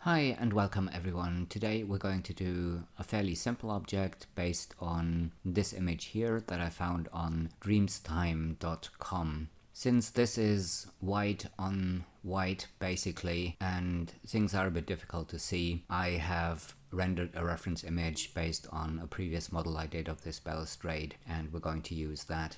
Hi and welcome everyone. Today we're going to do a fairly simple object based on this image here that I found on dreamstime.com. Since this is white on white basically and things are a bit difficult to see, I have rendered a reference image based on a previous model I did of this balustrade, and we're going to use that.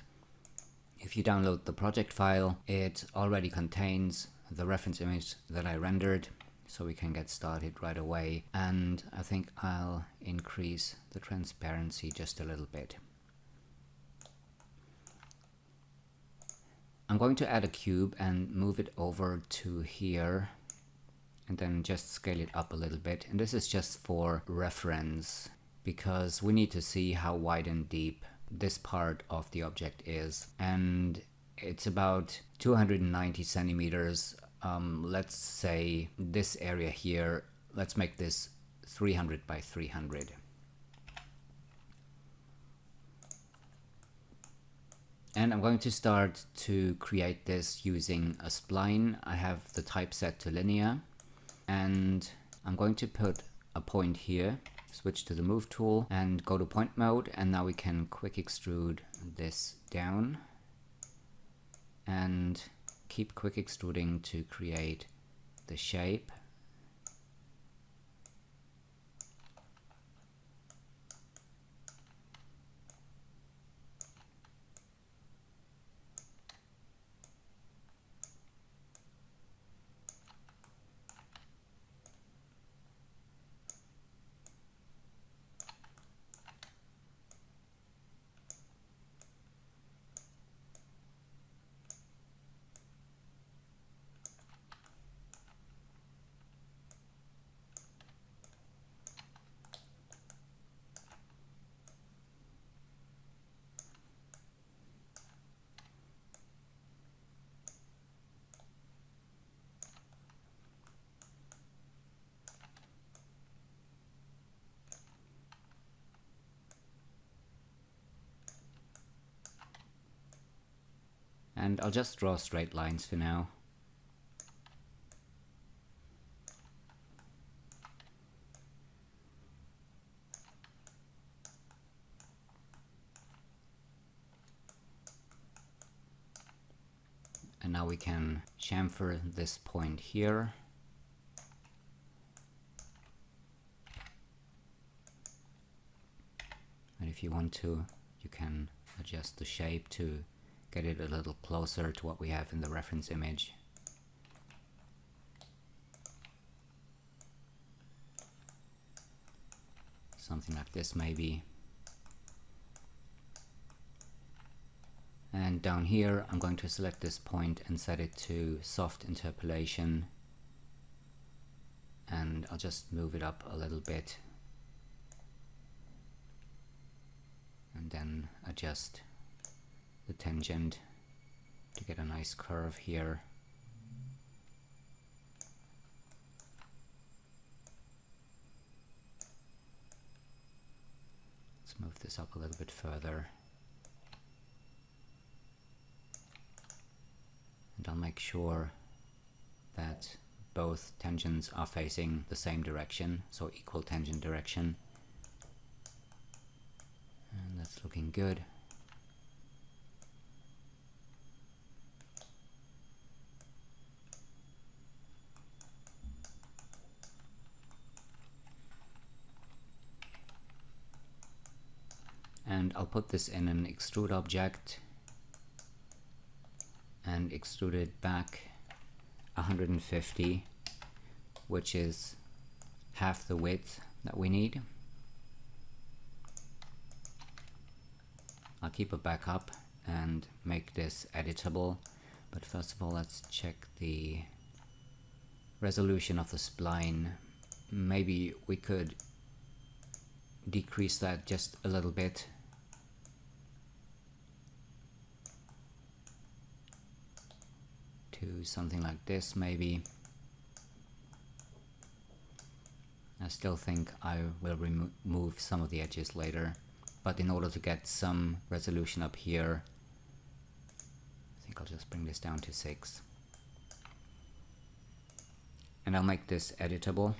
If you download the project file, it already contains the reference image that I rendered, so we can get started right away. And I think I'll increase the transparency just a little bit. I'm going to add a cube and move it over to here and then just scale it up a little bit. And this is just for reference because we need to see how wide and deep this part of the object is. And it's about 290 centimeters. Let's say this area here, let's make this 300 by 300. And I'm going to start to create this using a spline. I have the type set to linear, and I'm going to put a point here, switch to the move tool and go to point mode, and now we can quick extrude this down and keep quick extruding to create the shape. And I'll just draw straight lines for now. And now we can chamfer this point here. And if you want to, you can adjust the shape to get it a little closer to what we have in the reference image. Something like this maybe. And down here I'm going to select this point and set it to soft interpolation, and I'll just move it up a little bit and then adjust the tangent to get a nice curve here. Let's move this up a little bit further. And I'll make sure that both tangents are facing the same direction, so equal tangent direction. And that's looking good. And I'll put this in an extrude object and extrude it back 150, which is half the width that we need. I'll keep it back up and make this editable, but first of all let's check the resolution of the spline. Maybe we could decrease that just a little bit. To something like this maybe. I still think I will remove some of the edges later, but in order to get some resolution up here, I think I'll just bring this down to 6. And I'll make this editable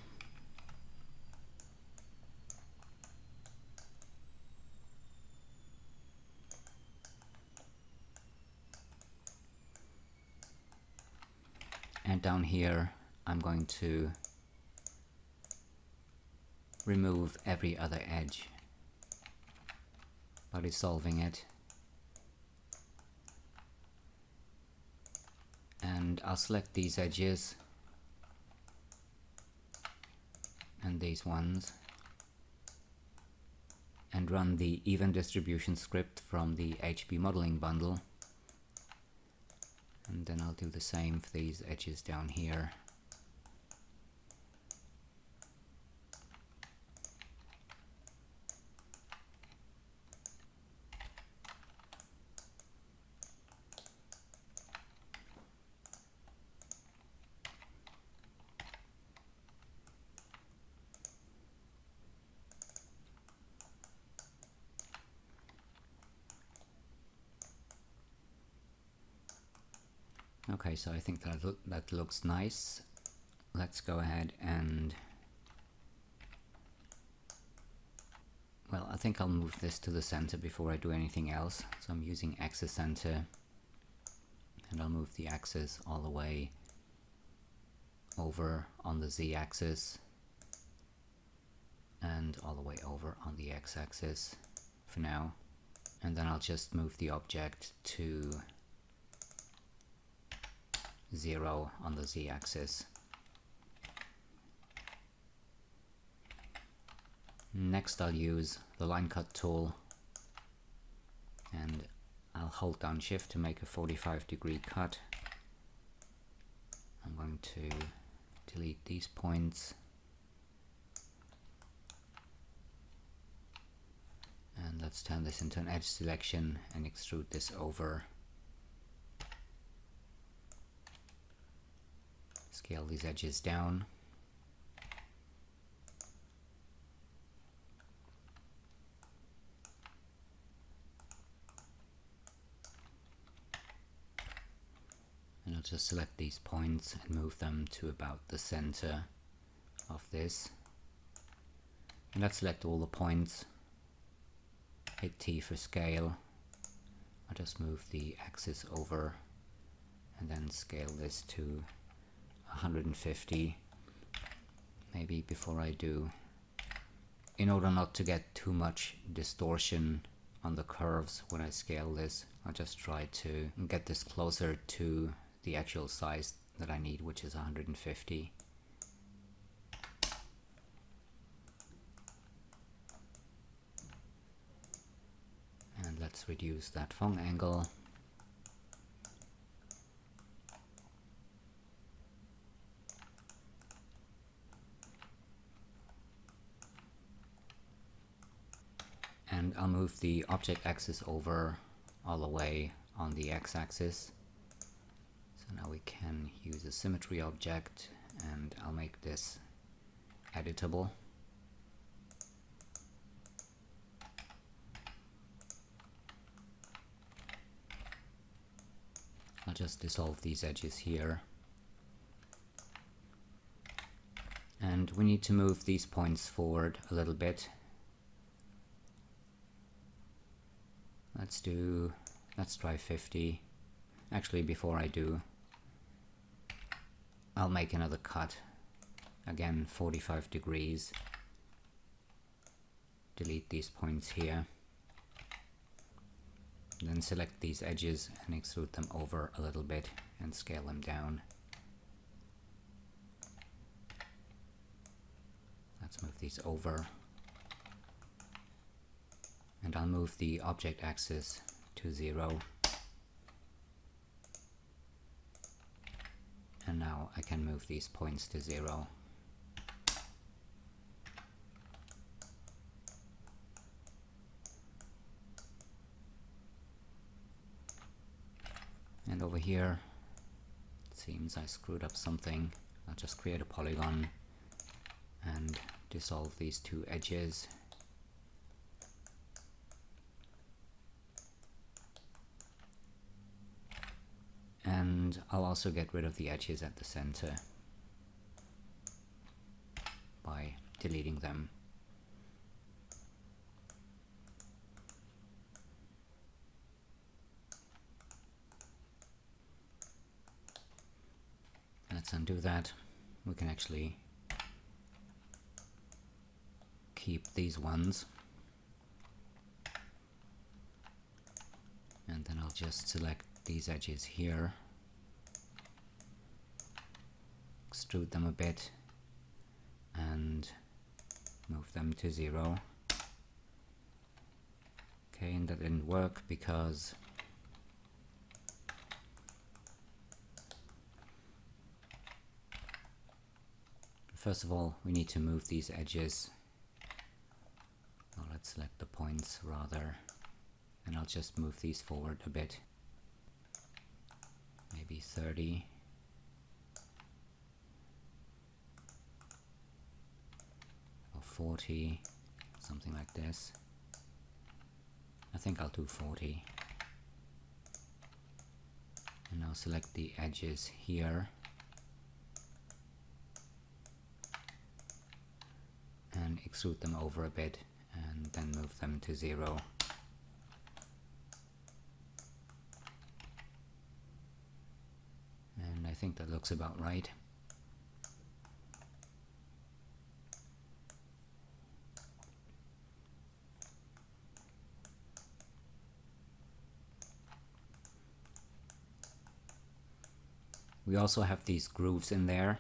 And down here I'm going to remove every other edge by dissolving it. And I'll select these edges and these ones and run the even distribution script from the HB modeling bundle. And then I'll do the same for these edges down here. Okay, so I think that looks nice. Let's go ahead and, well, I think I'll move this to the center before I do anything else. So I'm using axis center, and I'll move the axis all the way over on the z-axis and all the way over on the x-axis for now. And then I'll just move the object to 0 on the z-axis. Next I'll use the line cut tool, and I'll hold down shift to make a 45-degree cut. I'm going to delete these points and let's turn this into an edge selection and extrude this over. Scale these edges down. And I'll just select these points and move them to about the center of this. And let's select all the points. Hit T for scale. I'll just move the axis over and then scale this to 150. Maybe before I do, in order not to get too much distortion on the curves when I scale this, I'll just try to get this closer to the actual size that I need, which is 150. And let's reduce that Phong angle. And I'll move the object axis over all the way on the x-axis. So now we can use a symmetry object, and I'll make this editable. I'll just dissolve these edges here. And we need to move these points forward a little bit. Let's try 50. Actually, before I do, I'll make another cut. Again, 45 degrees. Delete these points here. Then select these edges and extrude them over a little bit and scale them down. Let's move these over. And I'll move the object axis to 0. And now I can move these points to 0. And over here, it seems I screwed up something. I'll just create a polygon and dissolve these two edges. And I'll also get rid of the edges at the center by deleting them. Let's undo that. We can actually keep these ones. And then I'll just select these edges here, extrude them a bit, and move them to 0. Okay, and that didn't work because first of all we need to move these edges. Well, let's select the points rather, and I'll just move these forward a bit, maybe 30. Or 40, something like this. I think I'll do 40. And now select the edges here. And extrude them over a bit, and then move them to 0. And I think that looks about right. We also have these grooves in there,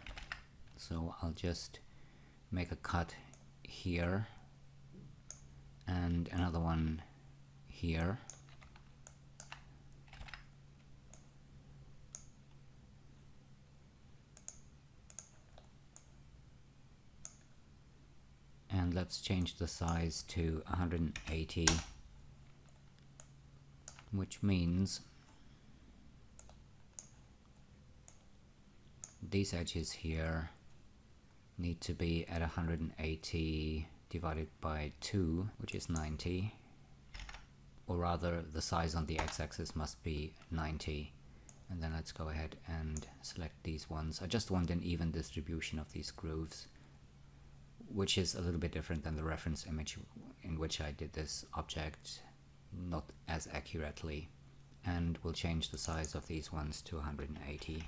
so I'll just make a cut here and another one here. And let's change the size to 180, which means these edges here need to be at 180 divided by 2, which is 90. Or rather, the size on the x-axis must be 90. And then let's go ahead and select these ones. I just want an even distribution of these grooves, which is a little bit different than the reference image in which I did this object, not as accurately. And we'll change the size of these ones to 180.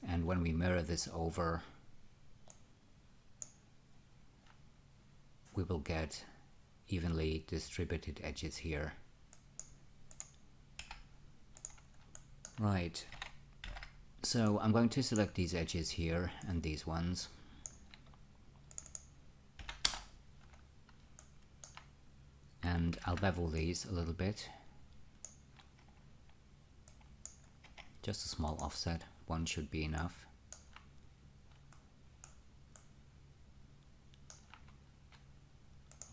And when we mirror this over, we will get evenly distributed edges here. Right, so I'm going to select these edges here and these ones. And I'll bevel these a little bit. Just a small offset, one should be enough.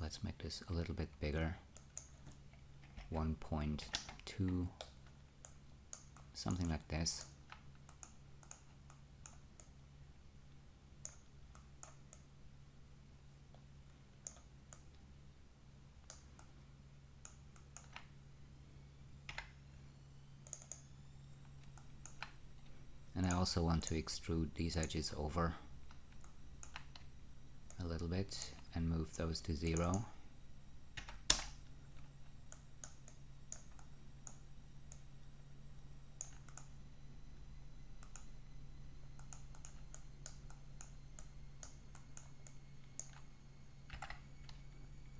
Let's make this a little bit bigger. 1.2, something like this. And I also want to extrude these edges over a little bit and move those to 0.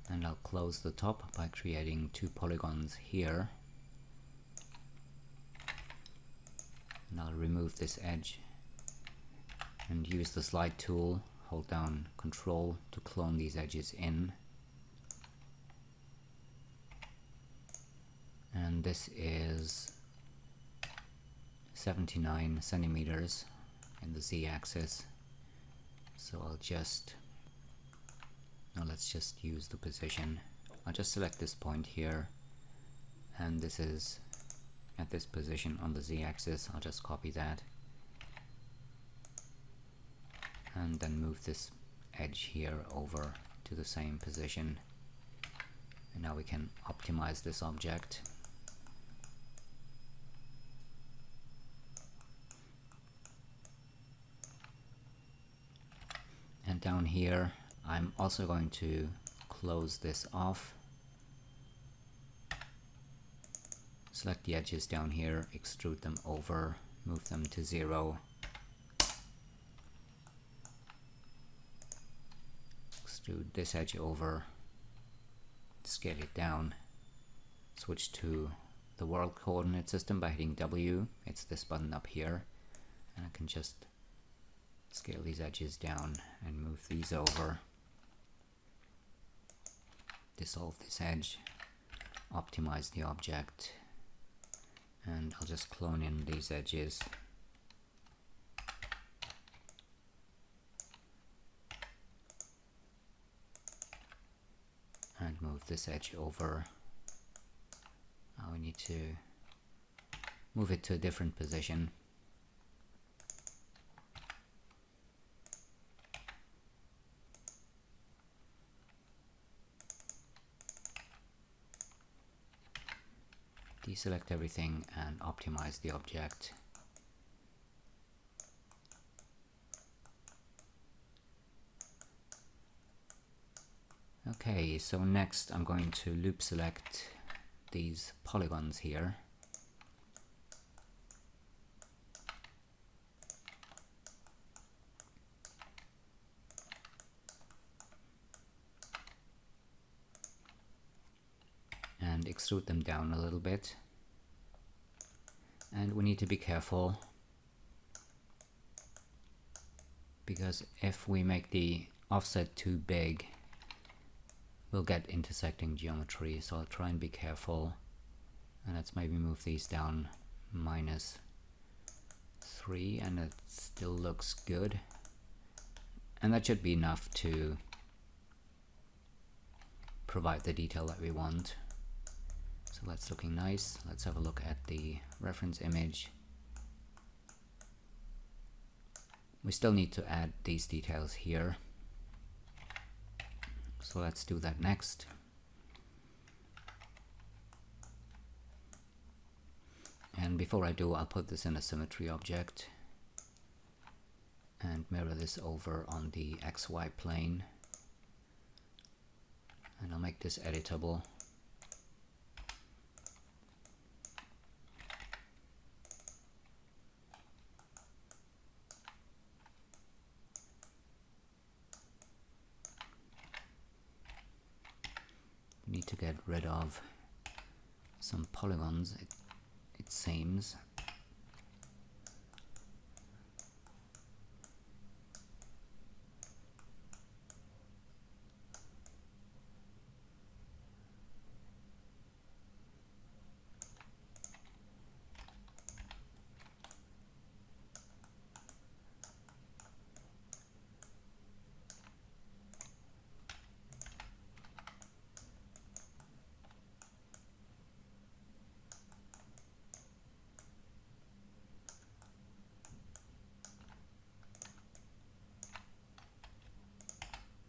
And I'll close the top by creating 2 polygons here. And I'll remove this edge and use the slide tool, hold down Control to clone these edges in. And this is 79 centimeters in the z-axis. So I'll just, now let's just use the position. I'll just select this point here, and this is at this position on the z-axis. I'll just copy that and then move this edge here over to the same position. And now we can optimize this object. And down here I'm also going to close this off select the edges down here, extrude them over, move them to 0. Extrude this edge over, scale it down, switch to the world coordinate system by hitting W. It's this button up here, and I can just scale these edges down and move these over, dissolve this edge, optimize the object, and I'll just clone in these edges. And move this edge over. Now we need to move it to a different position. Deselect everything and optimize the object. Okay, so next I'm going to loop select these polygons here. And extrude them down a little bit. And we need to be careful, because if we make the offset too big, we'll get intersecting geometry, so I'll try and be careful. And let's maybe move these down -3, and it still looks good. And that should be enough to provide the detail that we want. So that's looking nice. Let's have a look at the reference image. We still need to add these details here. So let's do that next. And before I do, I'll put this in a symmetry object and mirror this over on the XY plane. And I'll make this editable. Need to get rid of some polygons, it seems.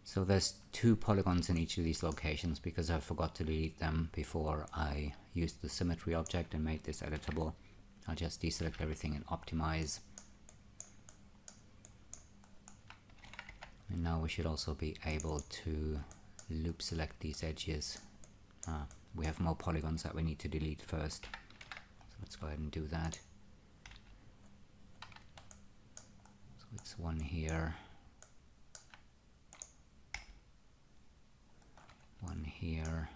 So there's 2 polygons in each of these locations because I forgot to delete them before I used the symmetry object and made this editable. I'll just deselect everything and optimize. And now we should also be able to loop select these edges. We have more polygons that we need to delete first. So let's go ahead and do that. So it's one here. One here.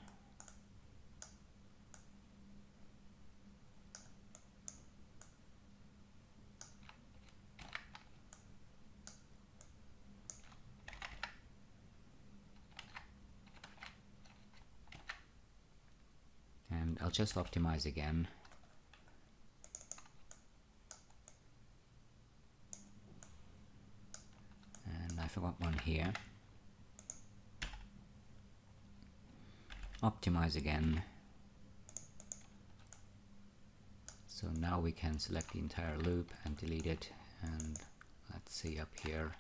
And I'll just optimize again. And I forgot one here. Optimize again. So now we can select the entire loop and delete it, and let's see up here.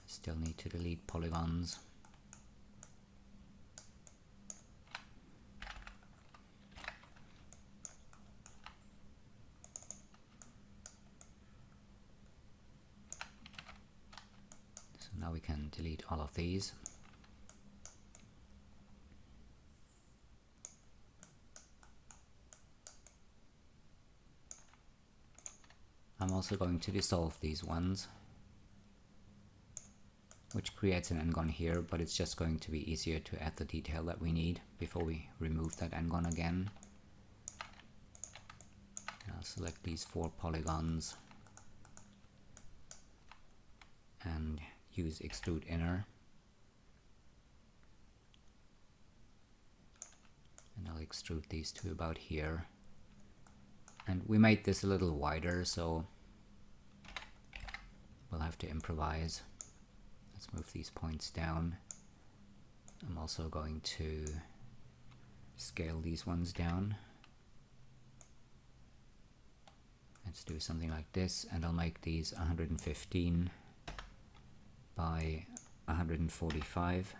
Still need to delete polygons. Now we can delete all of these. I'm also going to dissolve these ones, which creates an n-gon here, but it's just going to be easier to add the detail that we need before we remove that n-gon again. I'll select these 4 polygons and use Extrude Inner. And I'll extrude these to about here. And we made this a little wider, so we'll have to improvise. Let's move these points down. I'm also going to scale these ones down. Let's do something like this, and I'll make these 115 by 145.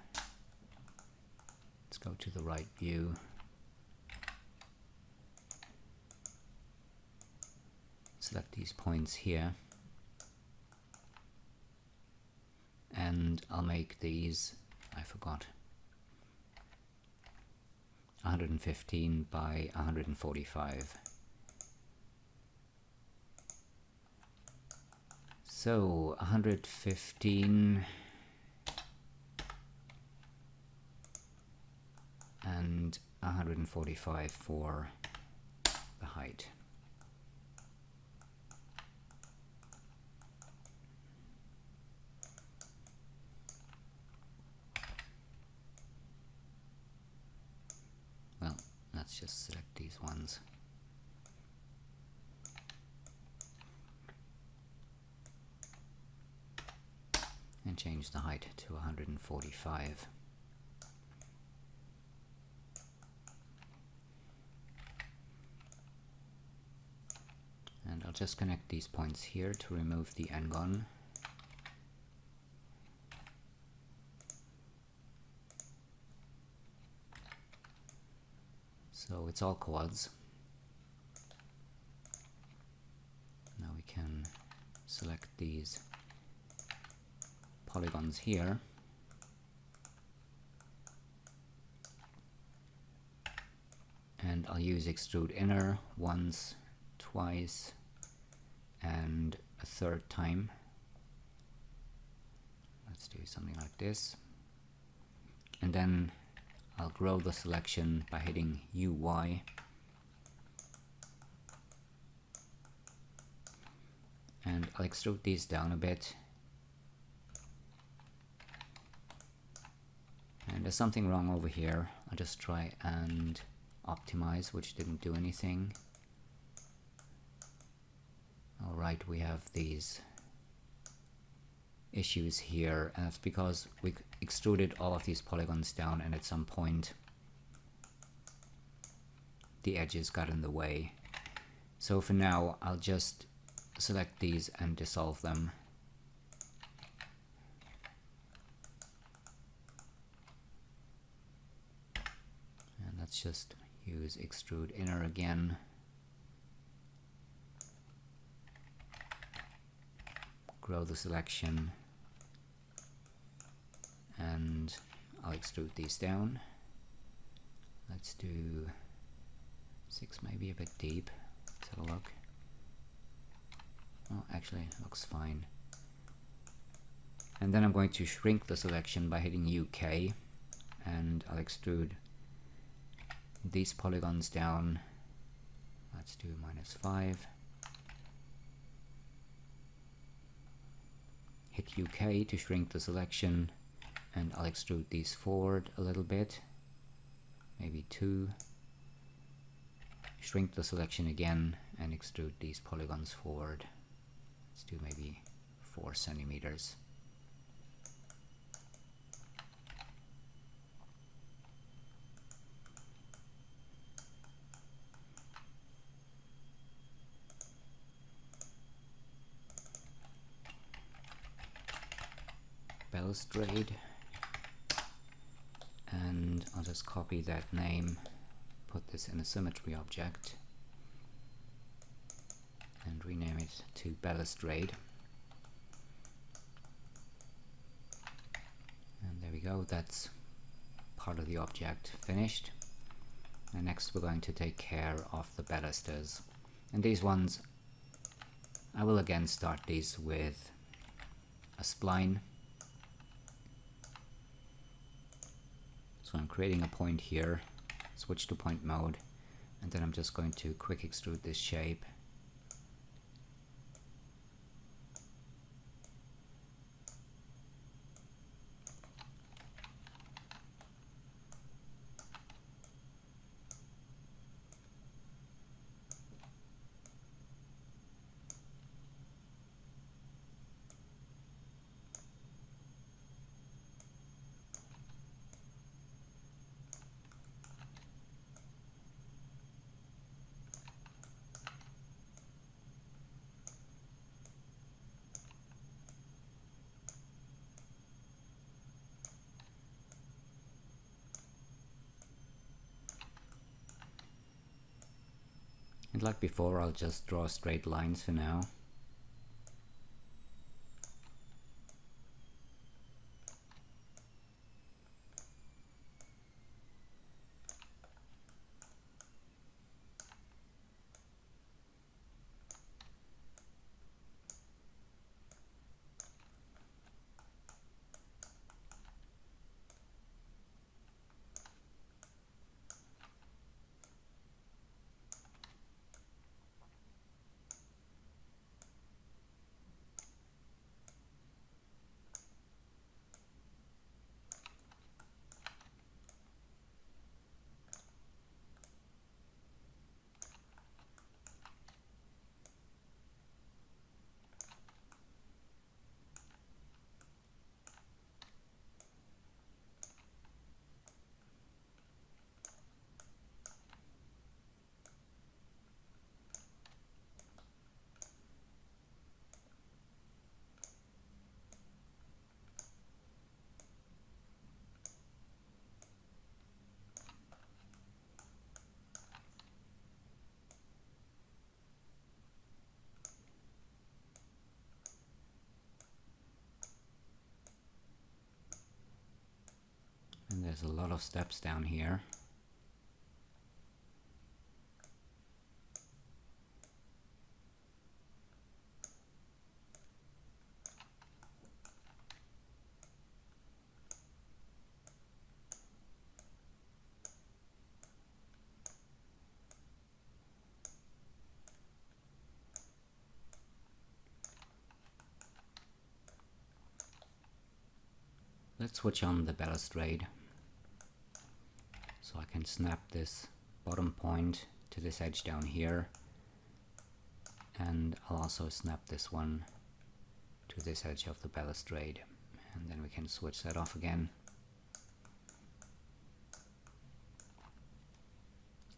Let's go to the right view. Select these points here. And I'll make these, I forgot, 115 by 145. So 115 and 145 for the height. Well, let's just select these ones. And change the height to 145. And I'll just connect these points here to remove the n-gon. So it's all quads. Now we can select these polygons here, and I'll use Extrude Inner once, twice, and a third time. Let's do something like this, and then I'll grow the selection by hitting UY, and I'll extrude these down a bit. And there's something wrong over here. I'll just try and optimize, which didn't do anything. Alright, we have these issues here, and that's because we extruded all of these polygons down, and at some point the edges got in the way. So for now, I'll just select these and dissolve them. Let's just use Extrude Inner again. Grow the selection, and I'll extrude these down. Let's do 6, maybe a bit deep. Let's have a look. Oh, actually, it looks fine. And then I'm going to shrink the selection by hitting UK, and I'll extrude these polygons down. Let's do -5. Hit UK to shrink the selection, and I'll extrude these forward a little bit, maybe 2. Shrink the selection again and extrude these polygons forward. Let's do maybe 4 centimeters. Balustrade, and I'll just copy that name, put this in a symmetry object, and rename it to Balustrade. And there we go, that's part of the object finished. And next we're going to take care of the balusters. And these ones I will again start these with a spline. So I'm creating a point here, switch to point mode, and then I'm just going to quick extrude this shape. And like before, I'll just draw straight lines for now. And there's a lot of steps down here. Let's switch on the balustrade. So I can snap this bottom point to this edge down here, and I'll also snap this one to this edge of the balustrade, and then we can switch that off again.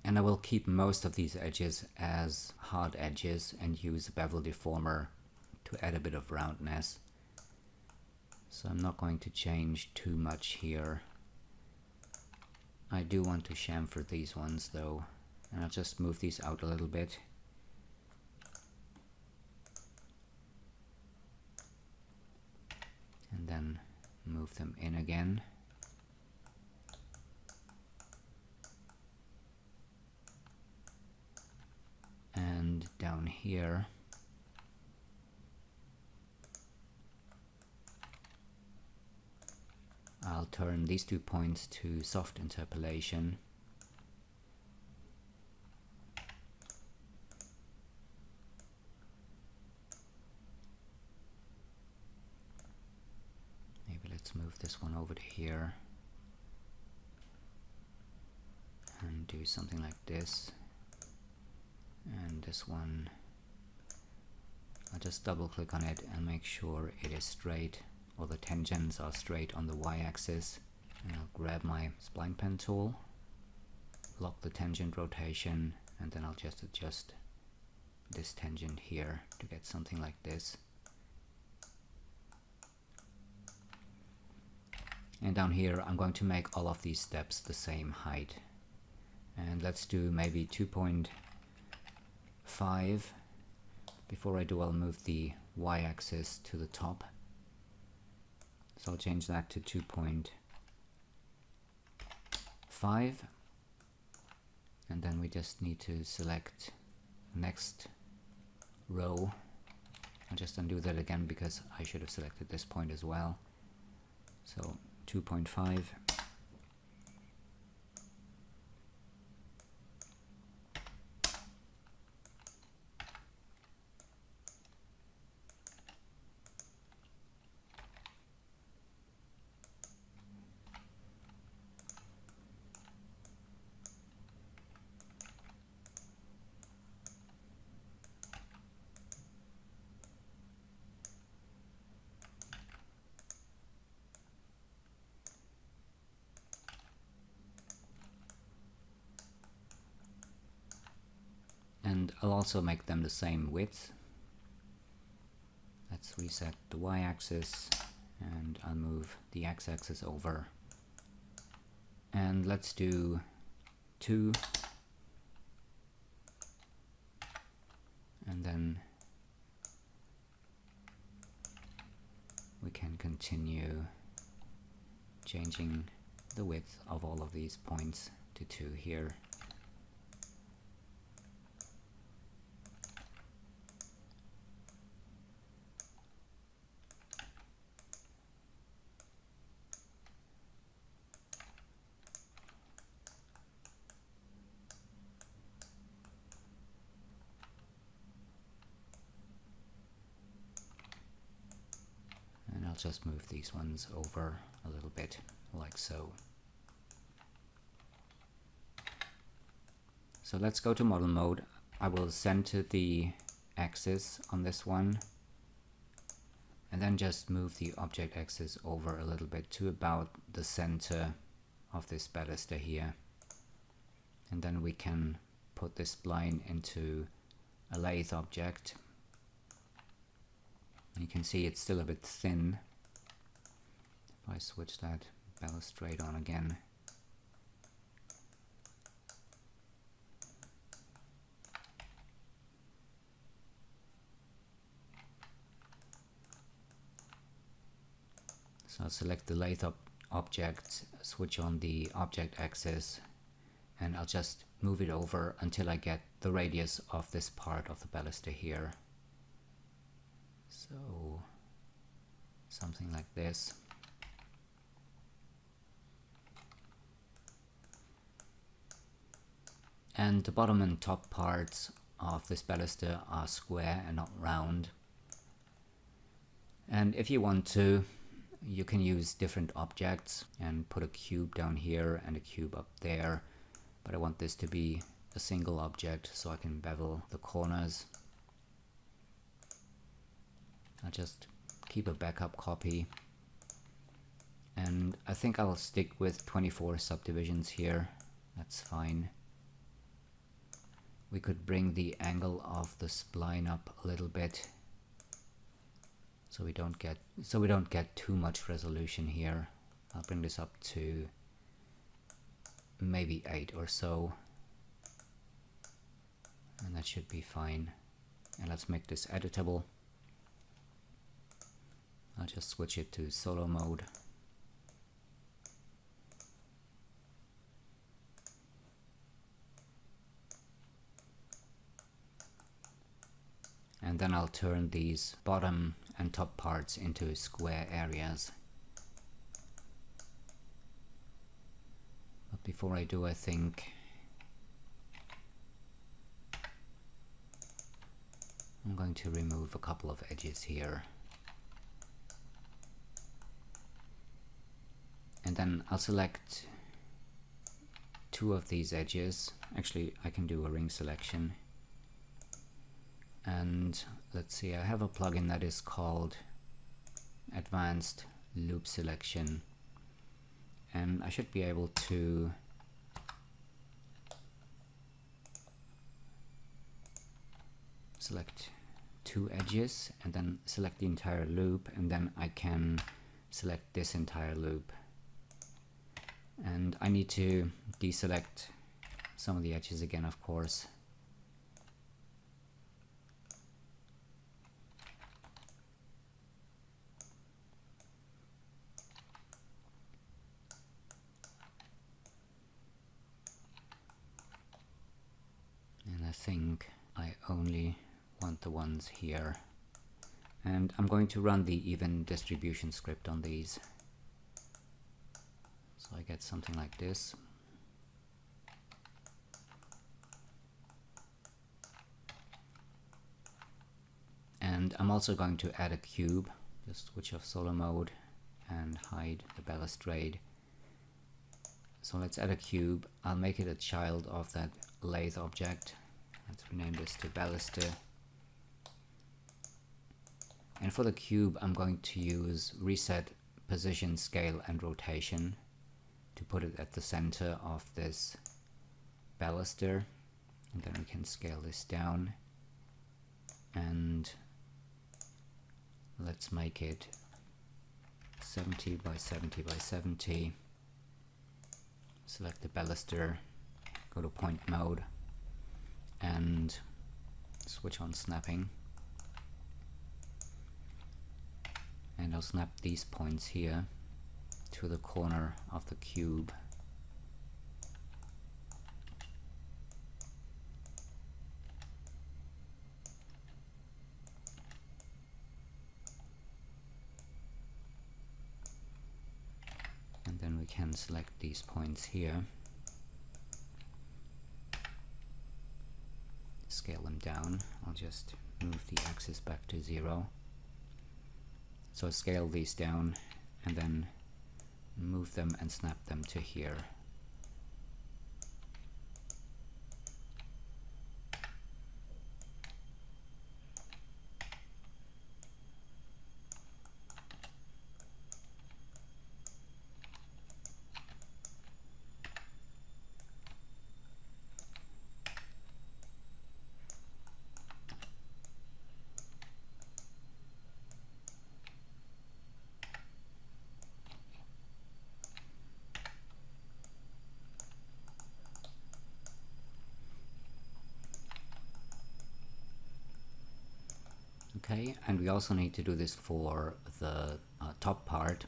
And I will keep most of these edges as hard edges and use a bevel deformer to add a bit of roundness. So I'm not going to change too much here. I do want to chamfer these ones though, and I'll just move these out a little bit. And then move them in again. And down here, I'll turn these 2 points to soft interpolation. Maybe let's move this one over to here and do something like this. And this one, I'll just double click on it and make sure it is straight, or the tangents are straight on the y-axis. And I'll grab my spline pen tool, lock the tangent rotation, and then I'll just adjust this tangent here to get something like this. And down here I'm going to make all of these steps the same height. And let's do maybe 2.5. Before I do, I'll move the y-axis to the top. So I'll change that to 2.5. And then we just need to select next row I'll just undo that again because I should have selected this point as well. So 2.5. And I'll also make them the same width. Let's reset the y-axis and I'll move the x-axis over. And let's do 2. And then we can continue changing the width of all of these points to 2 here. I'll just move these ones over a little bit, like so. So let's go to model mode. I will center the axis on this one, and then just move the object axis over a little bit to about the center of this baluster here. And then we can put this spline into a lathe object. You can see it's still a bit thin. If I switch that balustrade on again. So I'll select the lathe object, switch on the object axis, and I'll just move it over until I get the radius of this part of the baluster here. So something like this. And the bottom and top parts of this baluster are square and not round. And if you want to, you can use different objects and put a cube down here and a cube up there. But I want this to be a single object so I can bevel the corners. I'll just keep a backup copy. And I think I'll stick with 24 subdivisions here. That's fine. We could bring the angle of the spline up a little bit so we don't get too much resolution here. I'll bring this up to maybe 8 or so, and that should be fine. And let's make this editable. I'll just switch it to solo mode. And then I'll turn these bottom and top parts into square areas. But before I do, I think I'm going to remove a couple of edges here. And then I'll select 2 of these edges. Actually, I can do a ring selection. And let's see, I have a plugin that is called Advanced Loop Selection. And I should be able to select 2 edges and then select the entire loop, and then I can select this entire loop. And I need to deselect some of the edges again, of course. And I think I only want the ones here. And I'm going to run the even distribution script on these. So I get something like this. And I'm also going to add a cube. Just switch off solo mode and hide the balustrade. So let's add a cube. I'll make it a child of that lathe object. Let's rename this to baluster. And for the cube, I'm going to use reset position, scale, and rotation to put it at the center of this baluster. And then we can scale this down. And let's make it 70 by 70 by 70. Select the baluster, go to point mode, and switch on snapping. And I'll snap these points here to the corner of the cube. And then we can select these points here, scale them down. I'll just move the axis back to 0. So scale these down and then move them and snap them to here. Okay, and we also need to do this for the top part.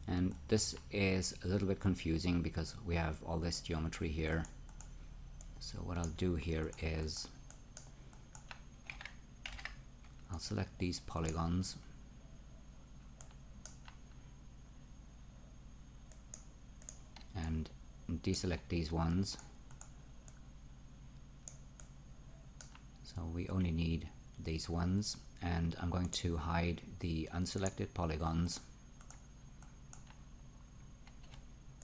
And this is a little bit confusing because we have all this geometry here. So what I'll do here is I'll select these polygons and deselect these ones. So we only need these ones, and I'm going to hide the unselected polygons.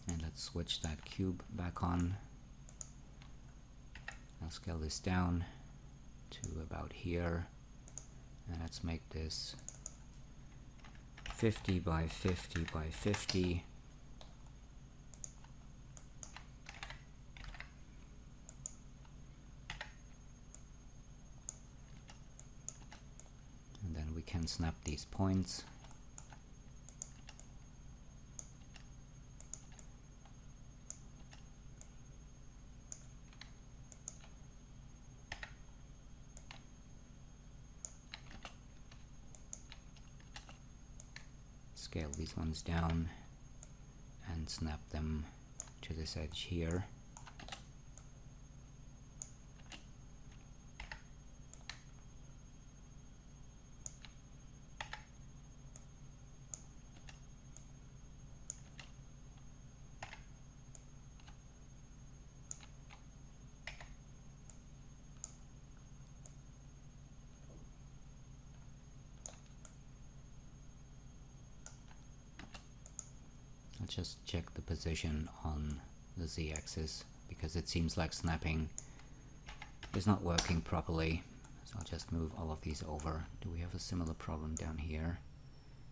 And let's switch that cube back on. I'll scale this down to about here, and let's make this 50 by 50 by 50. And then we can snap these points. Scale these ones down and snap them to this edge here. Just check the position on the z-axis because it seems like snapping is not working properly. So I'll just move all of these over. Do we have a similar problem down here?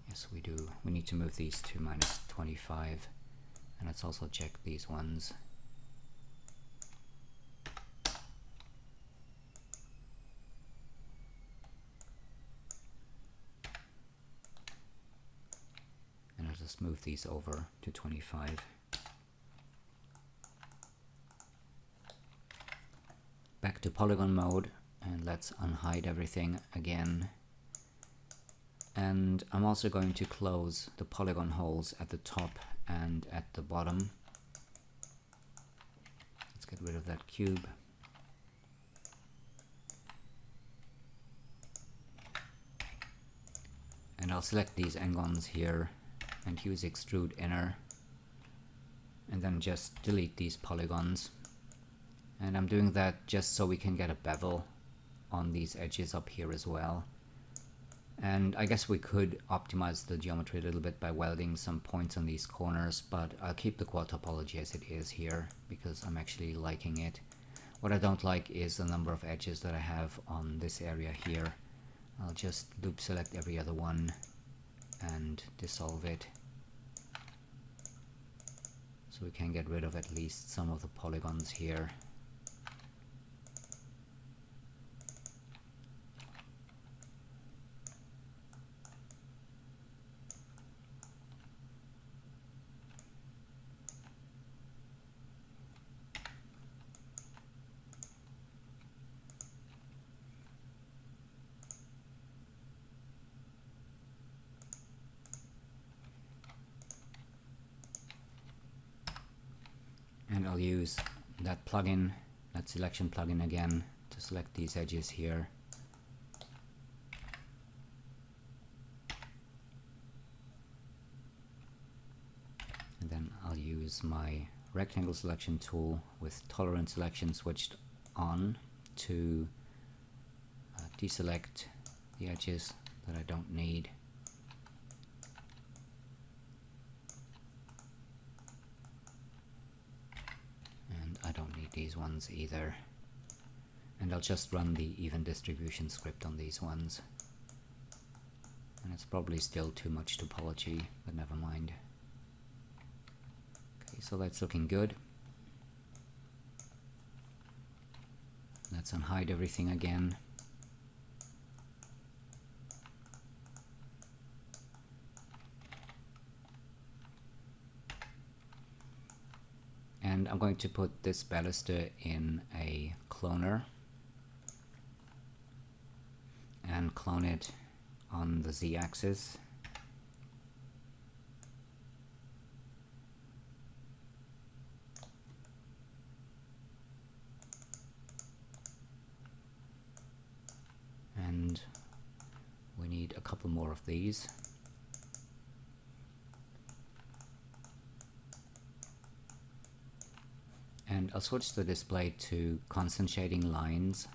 Yes, we do. We need to move these to -25, and let's also check these ones. Just move these over to 25. Back to polygon mode, and let's unhide everything again. And I'm also going to close the polygon holes at the top and at the bottom. Let's get rid of that cube. And I'll select these n-gons here and use extrude inner, and then just delete these polygons. And I'm doing that just so we can get a bevel on these edges up here as well. And I guess we could optimize the geometry a little bit by welding some points on these corners, but I'll keep the quad topology as it is here because I'm actually liking it. What I don't like is the number of edges that I have on this area here. I'll just loop select every other one and dissolve it, so we can get rid of at least some of the polygons here. And I'll use that plugin, that selection plugin again, to select these edges here. And then I'll use my rectangle selection tool with tolerance selection switched on to deselect the edges that I don't need. I don't need these ones either. And I'll just run the even distribution script on these ones. And it's probably still too much topology, but never mind. Okay, so that's looking good. Let's unhide everything again. And I'm going to put this baluster in a cloner and clone it on the z-axis. And we need a couple more of these. And I'll switch the display to constant shading lines.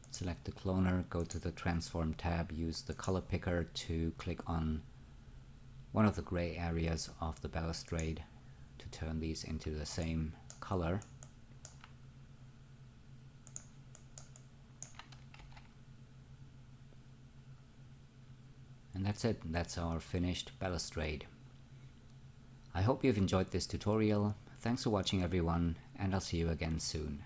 Select the cloner, go to the transform tab, use the color picker to click on one of the gray areas of the balustrade to turn these into the same color. And that's it, that's our finished balustrade. I hope you've enjoyed this tutorial. Thanks for watching everyone, and I'll see you again soon.